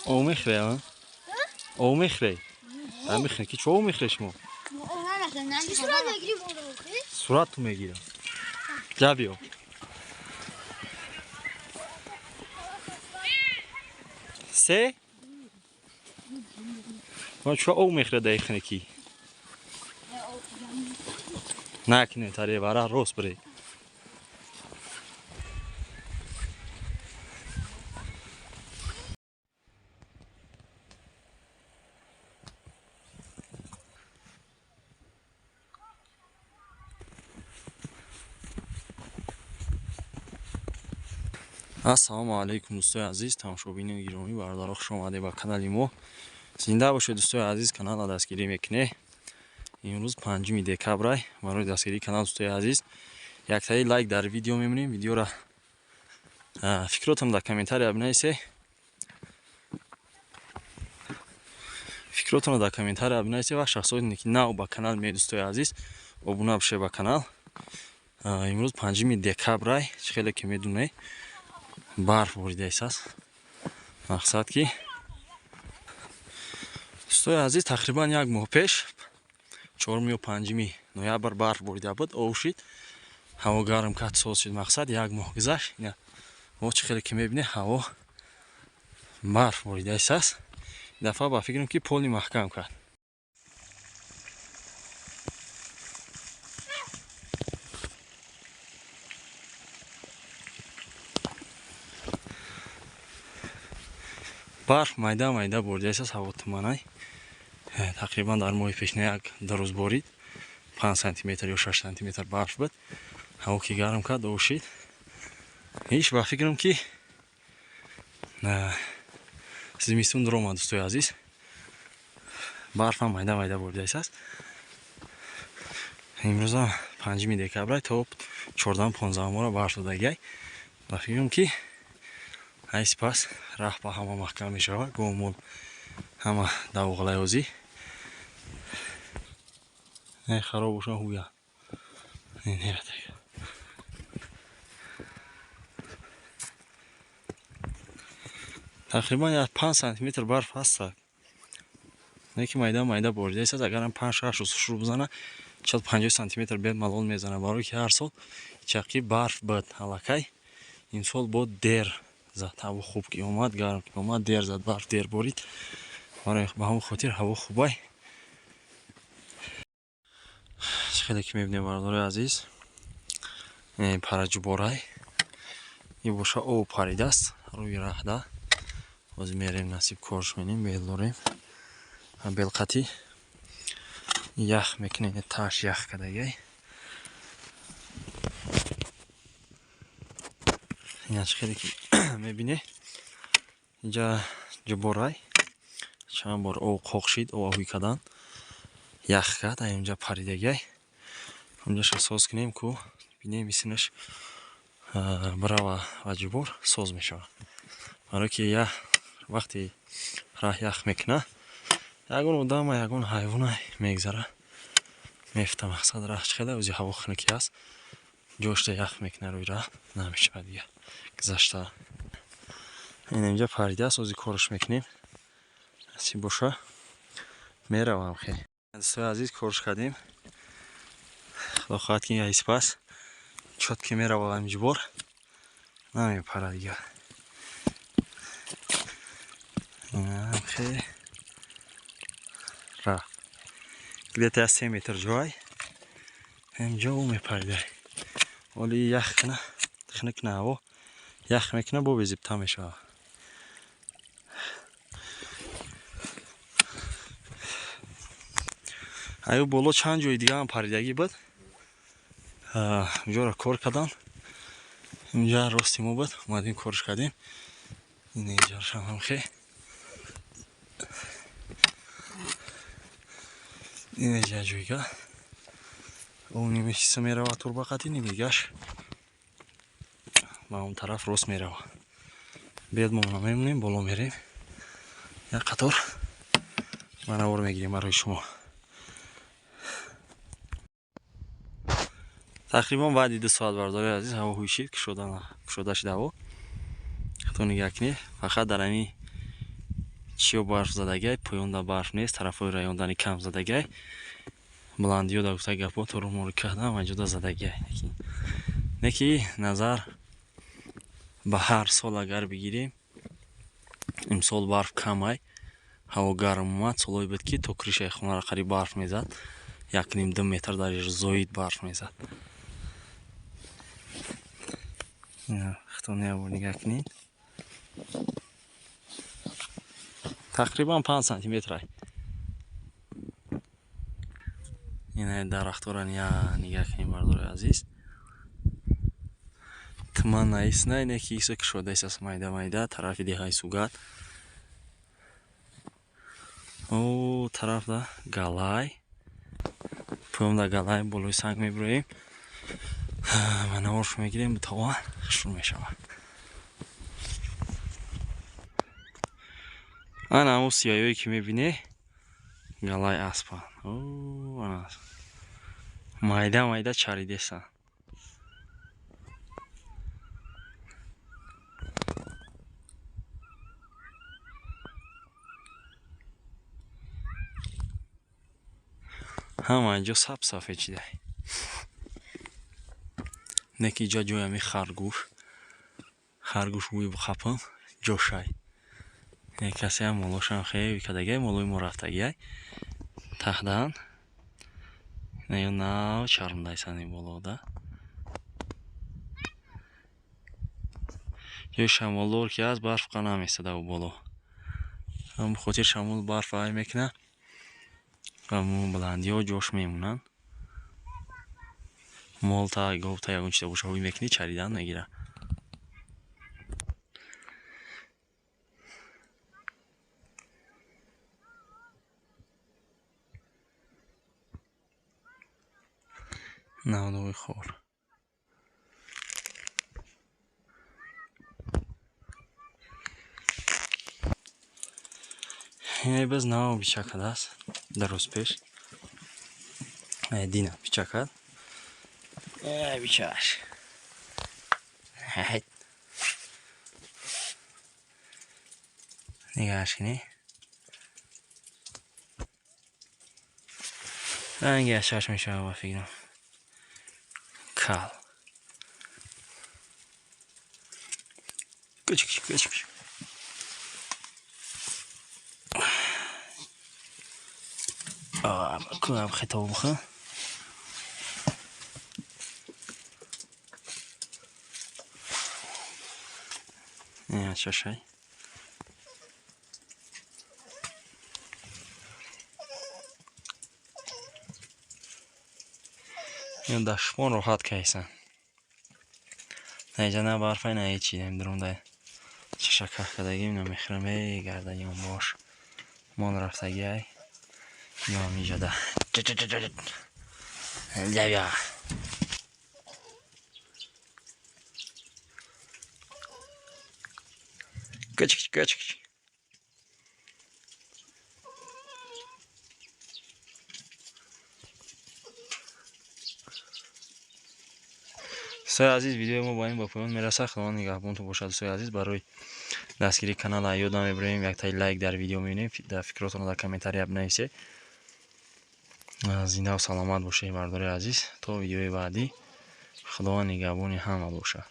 او میخره ها؟ او میخره؟ هم میخره که چه او میخره شما؟ چی صورت بگیری بودم؟ صورت تو میگیرم جا بیو سه؟ ما چه او میخره دایخنه کی؟ نکنه تاره برای روز بری ассалому алайкум дӯстои азиз, тамошобини гиромӣ, бародаро хуш омадед ба канали мо. Зинда бошед дӯстои азиз, каналро дастгирӣ мекунед. Имрӯз 5 декабр барои дастгирии канал дӯстои азиз, яктаи лайк дар видео мемонем. Видеоро фикротам дар комментария бинависед. Фикротам дар комментария бинависед ва шахсоте ки нав ба канал меояд дӯстои азиз, обуна бошед ба канал. Имрӯз 5 декабр, хеле ки медунед барф боридааст аст. Мақсад ки дӯстои азиз, тақрибан 1 моҳ пеш 4 ё 5 ноябр барф борида буд, об шид, ҳаво гарм кард, соз шид. Мақсад 1 моҳ гузашт, мо чӣ хеле ки мебинед ҳаво барф боридааст аст. Ин дафъа ба фикрам ки поли маҳкам кард. барф майда боридааст аст, ҳаво туманай. Тақрибан дар моҳи пешна 1-2 рӯз борид, 5 сантиметр ё 6 сантиметр барф буд. ҳаво ки гарм кард, об шид. Иш ба фикрам ки зимистон дуромад дӯстои азиз. Барфам майда боридааст аст. Имрӯзам 5 декабр то 14-15 моҳро барф додагай. Ба фикрам ки ай сипас раҳ ба ҳама маҳкам мешавад, гомол ҳама давғалаёзӣ. Ай хароб боша ҳуя. Тақрибан 5 сантиметр барф ҳаст. Неки майда боридааст. Агарам 5-6 рӯз шуруъ бизана 40-50 сантиметр бед малол мезана. Барои ки ҳар сол чақи барф буд аллакай. Имсол бо дер зад. Ҳаво хуб ки омад, гарм ки омад, дер зад, барф дер борид. Ба ҳамон хотир ҳаво хубай. Чӣ хеле ки мебинем бародарои азиз, параҷуборай ин боша об паридааст рӯи раҳда. Ҳозир мерем насиб корш менем, бел дорем. Белқати ях мекунем, таш ях кадагай. Ина чӣ хеле ки мебинед, инҷа ҷуборай чанд бор об қоқ шид, об кадан ях кард, инҷа паридагай. Онҷаша соз кунем ку бинем исинаш брава ва ҷубор соз мешавад. Барои ки вақте раҳ ях мекуна, ягон одама, ягон ҳайвона мегзара, мефта. Мақсад раҳ чӣ хеле ози ҳаво хунукӣ аст, ҷошта ях мекуна рӯи раҳ, намешавад дигар гузашта. Ин инҷа паридааст, ози корш мекунем. Насиб боша меравам. хеле дӯстои азиз, корш кардем. худо хоҳад ки ай сипас чот ки мерава ҷубор намепара дигар. хеле рафт где-то 3 метр ҷой инҷа у мепаридад. оли ях куна хунук на ҳаво ях мекуна, боби зибта мешавад. аю боло чанд ҷои дига ҳам паридагӣ буд. инҷоро кор кардам, инҷа рости мо буд, омадем корш кардем. ин инҷашам ҳам хе ин инҷа ҷойга он нимиса мерава турбақати нимигаш ба он тараф рост мерава. бедмона мемонем, боло мерем. як қатор манавор мегирем барои шумо. тақрибан баъди 2 соат бародарои азиз ҳаво ҳӯшид, кушода шид ҳаво. хато нигоҳ кунед, фақат дар ҳамин чиё барф задагай, поёнда барф нест, тарафҳои раёндани кам задагай. Бландиё да гуфта гапо турумуру кардам, аҷуда задагай. Неки назар ба ҳар сол агар бигирем, имсол барф камай, ҳаво гарм омад, солҳое буд ки то кришаи хонаро қариб барф мезад, 1.5-2 метр дареж зоид барф мезад. Хто неабур нигоҳ кунед. Тақрибан 5 сантиметрай. Ина дарахтора нигоҳ кунед бардори азиз. Тман наиснай неки исо кушода исас майда тарафи деҳаи сугат. О тараф да галай. Поём да галай болои санг мебуроем. Ва наворш мегирем бутаван шур мешавад. Ана ҳамон сиёҳие ки мебинӣ галай аспа. Майда чаридесанд. ҳама инҷо саф ечидай. Неки ҷо ҷоями харгӯш бӯи бухапам ҷошай. Як касеам молошам хеви кадагай, молои мо рафтагай. Тахдан неё нав чармдайсани болода. ҷои шамолдор ки аст, барф қа намесада у боло. Ҳам бихотир шамол барф ай мекуна. Ҳамун бландиё ҷош мемунанд. Молта, говта ягон чиза боша ҳуй мекунӣ, чаридан мегира. Навдои хор. Ин без нав бичакад аст. Дароз пеш. Дина бичакад. Бичаш. Нигоҳш кунӣ. ранги ашаш мешавад ба фикрам. Кал. Кучук. Кунам хитоб бухам. Ин шашай. Ин дашмон роҳат кайсан. Наҷа на барфай на ҳечи немидурам да чашаках кадагим намехӯрам гардани он бош. Мон рафтагай. Ё миҷада. Лявя. Кучук. دوستای عزیز ویدیو ما با این با پایان میرسه. خداوند نگهبانتون باشد. دوستای عزیز برای دستگیری کانال یاد نمیبریم یک تای لایک در ویدیو میبینیم، در فکراتون در کامنتاری بنویسید. زنده و سلامت باشید بردار عزیز. تا ویدیوی بعدی خداوند نگهبان همه باشد.